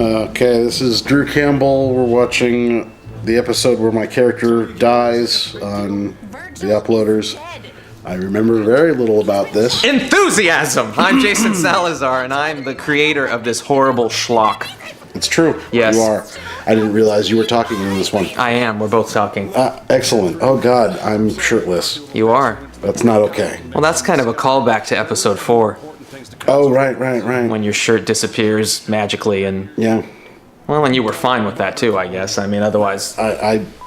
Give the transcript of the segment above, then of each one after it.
Okay, this is Drew Campbell. We're watching the episode where my character dies on the uploaders. I remember very little about this. Enthusiasm! I'm Jason Salazar, and I'm the creator of this horrible schlock. It's true. Yes. You are. I didn't realize you were talking in this one. I am. We're both talking. Excellent. Oh, God, I'm shirtless. You are. That's not okay. Well, that's kind of a callback to episode 4. Oh, right. When your shirt disappears magically and... Yeah. Well, and you were fine with that, too, I guess. I mean, otherwise,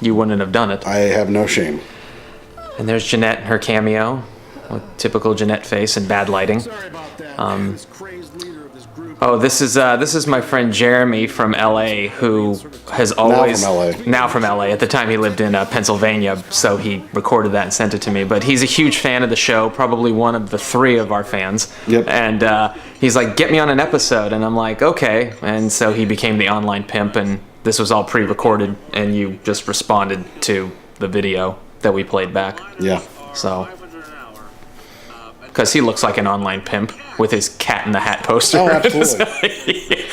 you wouldn't have done it. I have no shame. And there's Jeanette and her cameo, with typical Jeanette face and bad lighting. This is my friend Jeremy from LA, who has always now from LA. At the time, he lived in Pennsylvania, so he recorded that and sent it to me. But he's a huge fan of the show, probably one of the 3 of our fans. Yep. And he's like, "Get me on an episode," and I'm like, "Okay." And so he became the online pimp, and this was all pre-recorded, and you just responded to the video that we played back. Yeah. So. Because he looks like an online pimp with his Cat in the Hat poster. Oh, absolutely.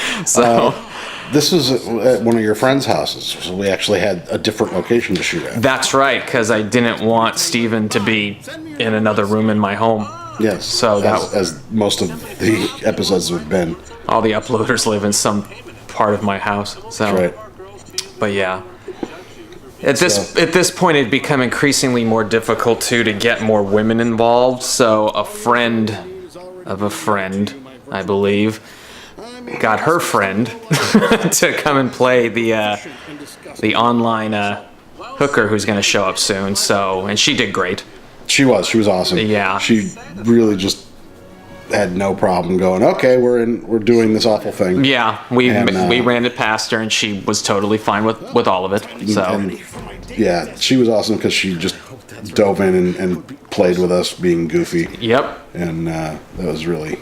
This was at one of your friends' houses, so we actually had a different location to shoot at. That's right, because I didn't want Steven to be in another room in my home. Yes, so as most of the episodes have been. All the uploaders live in some part of my house. So. That's right. But yeah. At this point, it'd become increasingly more difficult to get more women involved. So a friend of a friend, I believe, got her friend to come and play the online hooker who's going to show up soon. So, and she did great. She was awesome. Yeah, she really just had no problem going, okay, we're doing this awful thing. Yeah, we ran it past her, and she was totally fine with all of it. So, yeah, she was awesome because she just dove in and played with us being goofy. Yep. And that was really...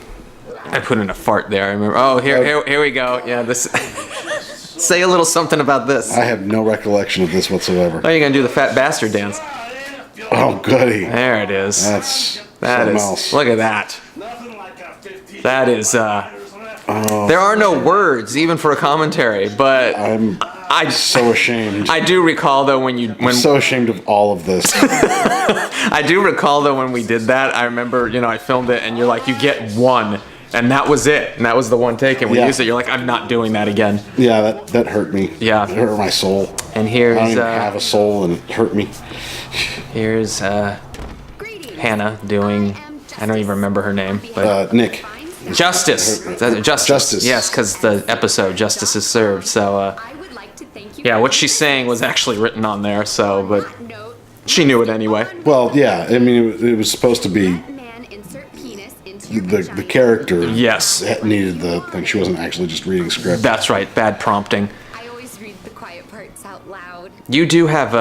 I put in a fart there, I remember. Oh, here we go. Yeah, this... Say a little something about this. I have no recollection of this whatsoever. Oh, you're going to do the fat bastard dance. Oh, goody. There it is. That is else. Look at that. That is, there are no words even for a commentary, but I'm so ashamed. I do recall though I'm so ashamed of all of this. I do recall though when we did that, I remember, I filmed it and you're like, you get one, and that was it, and that was the one take, and we used it, you're like, I'm not doing that again. Yeah, that hurt me. Yeah. It hurt my soul. And here's, I don't even have a soul, and it hurt me. Here's, Hannah doing, I don't even remember her name, but... Nick. Justice. Justice. Yes, because the episode Justice is Served. So, yeah, what she's saying was actually written on there. So, but she knew it anyway. Well, yeah. I mean, it was supposed to be the character. Yes. Needed the thing. She wasn't actually just reading script. That's right. Bad prompting. I always read the quiet parts out loud. You do have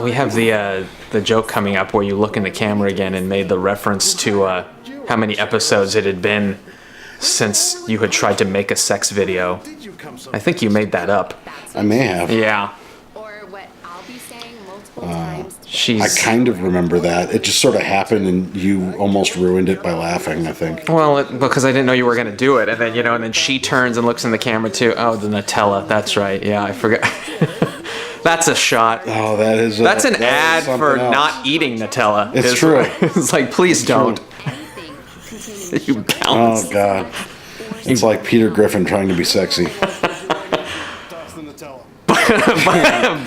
we have the joke coming up where you look in the camera again and made the reference to how many episodes it had been since you had tried to make a sex video. I think you made that up. I may have. Yeah. Or what I'll be saying multiple times. I kind of remember that. It just sort of happened, and you almost ruined it by laughing, I think. Well, because I didn't know you were going to do it, and then and then she turns and looks in the camera too. Oh, the Nutella. That's right. Yeah, I forgot. That's a shot. Oh, that's an ad for not eating Nutella. It's true. It's like, please don't. You counts. Oh God, it's like Peter Griffin trying to be sexy.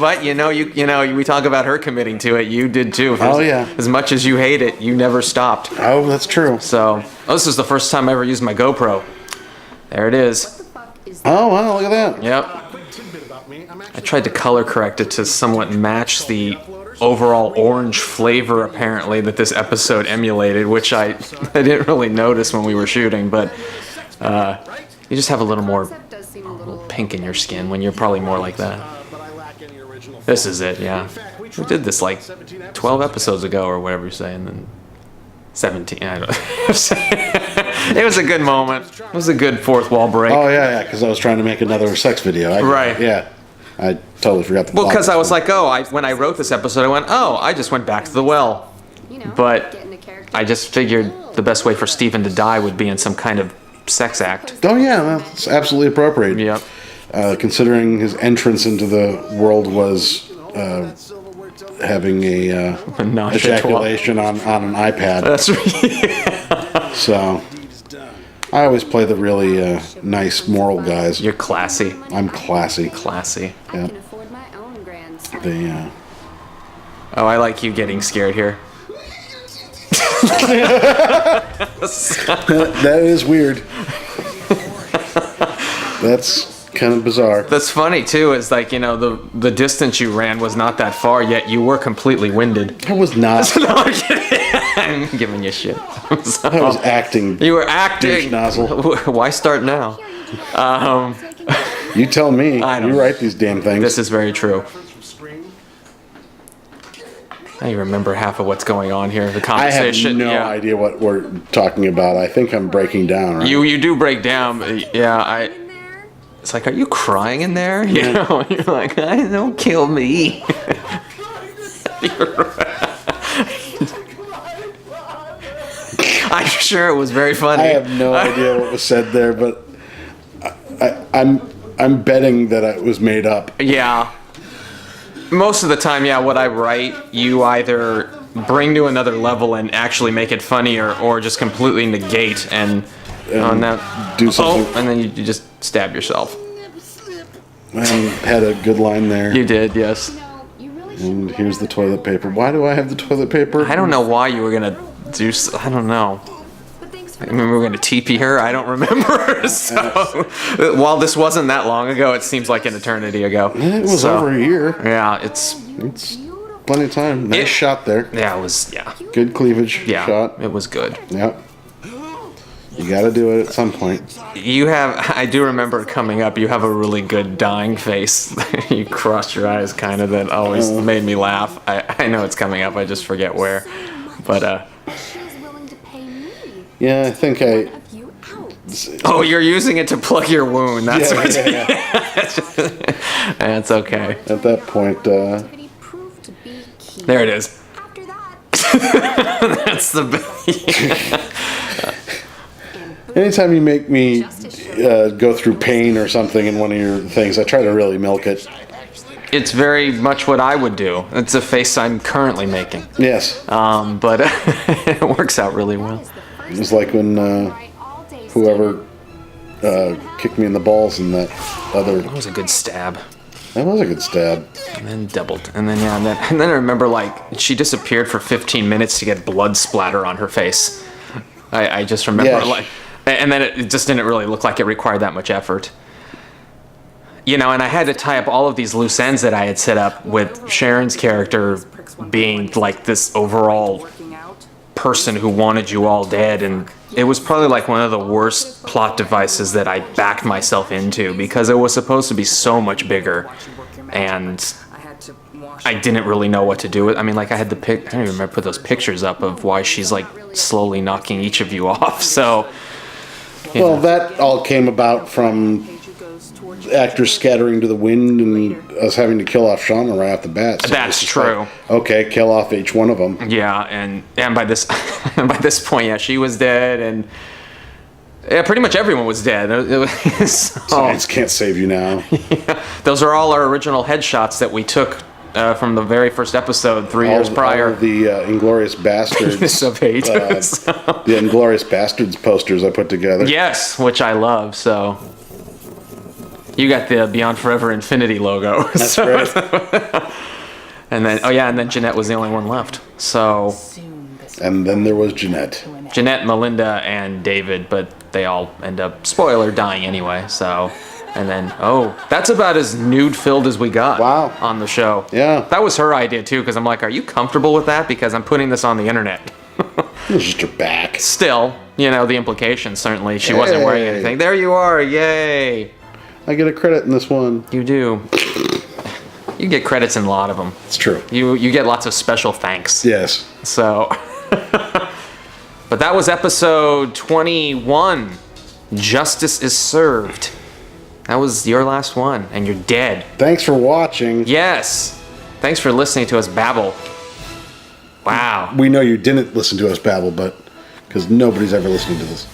but we talk about her committing to it. You did too. Oh yeah. As much as you hate it, you never stopped. Oh, that's true. So, this is the first time I ever used my GoPro. There it is. Oh wow, look at that. Yep. I tried to color correct it to somewhat match the overall orange flavor, apparently, that this episode emulated, which I didn't really notice when we were shooting, but you just have a little pink in your skin when you're probably more like that. This is it, yeah. We did this like 12 episodes ago or whatever you're saying, and 17, I don't know. It was a good moment. It was a good fourth wall break. Oh, yeah, because I was trying to make another sex video. Right. Yeah. I totally forgot the Well, because I was like, when I wrote this episode, I went, I just went back to the well. But I just figured the best way for Steven to die would be in some kind of sex act. Oh, yeah, that's absolutely appropriate. Yep. considering his entrance into the world was having a Nausea ejaculation on an iPad. That's right. So I always play the really nice moral guys. You're classy. I'm classy. Classy. I Yeah. can afford my own grand slam. They, Oh, I like you getting scared here. that is weird. That's kind of bizarre. That's funny too. Is like the distance you ran was not that far, yet you were completely winded. I was not. No, I'm kidding. I'm giving you shit. So, I was acting. you were acting. Douche nozzle. Why start now? You tell me. I don't You know. write these damn things. This is very true. I remember half of what's going on here. The I have conversation. no yeah. idea what we're talking about. I think I'm breaking down. Right? You do break down. Yeah, It's like, are you crying in there? You know, you're like, don't kill me. I'm sure it was very funny. I have no idea what was said there, but I'm betting that it was made up. Yeah. Most of the time, yeah, what I write, you either bring to another level and actually make it funnier, or just completely negate and Do something. and then you just stab yourself. I had a good line there. You did, yes. No, you really And shouldn't. here's the toilet paper. Why do I have the toilet paper? I don't know why you were gonna do. I don't know. But thanks I for remember we were gonna TP her. I don't remember. So, while this wasn't that long ago, it seems like an eternity ago. It was So, over a year. Yeah, it's It's plenty of time. Nice shot there. yeah, it was yeah, Good cleavage yeah. shot. It was good. Yep. You got to do it at some point. You have. I do remember it coming up. You have a really good dying face. You crossed your eyes, kind of. That always made me laugh. I know it's coming up. I just forget where. But She was willing to pay me. Yeah, I think I. One of you out. oh, you're using it to plug your wound. That's what. Yeah. That's okay. At that point, Activity proved to be key. There it is. After that, That's the. anytime you make me go through pain or something in one of your things, I try to really milk it. It's very much what I would do. It's a face I'm currently making. Yes. But it works out really well. It was like when whoever kicked me in the balls in that other. That was a good stab. That was a good stab. And then doubled. And then, yeah, and then I remember, like, she disappeared for 15 minutes to get blood splatter on her face. I just remember, Yeah. like, and then it just didn't really look like it required that much effort. You know, and I had to tie up all of these loose ends that I had set up with Sharon's character being, like, this overall person who wanted you all dead, and it was probably like one of the worst plot devices that I backed myself into, because it was supposed to be so much bigger, and I didn't really know what to do with. I mean, like, I don't even remember put those pictures up of why she's like slowly knocking each of you off. So, Well, that all came about from actors scattering to the wind and us having to kill off Shauna right off the bat. So That's it's just true. like, okay, kill off each one of them. yeah, and by this by this point, yeah, she was dead, and yeah, pretty much everyone was dead. Science can't save you now. Those are all our original headshots that we took from the very first episode 3 years prior. All of the Inglorious Bastards. Of hate. The Inglorious Bastards posters I put together. Yes, which I love. So you got the Beyond Forever Infinity logo. That's right. And then Jeanette was the only one left. So And then there was Jeanette. Jeanette, Melinda, and David, but they all end up, spoiler, dying anyway. So, and then that's about as nude-filled as we got. Wow. On the show. Yeah. That was her idea too, because I'm like, are you comfortable with that? Because I'm putting this on the internet. It was just her back. Still, the implication certainly she wasn't wearing Hey. anything. There you are, yay! I get a credit in this one. You do. You get credits in a lot of them. It's true. You get lots of special thanks. Yes. So, but that was episode 21. Justice is served. That was your last one, and you're dead. Thanks for watching. Yes. Thanks for listening to us babble. Wow. We know you didn't listen to us babble, but because nobody's ever listening to this.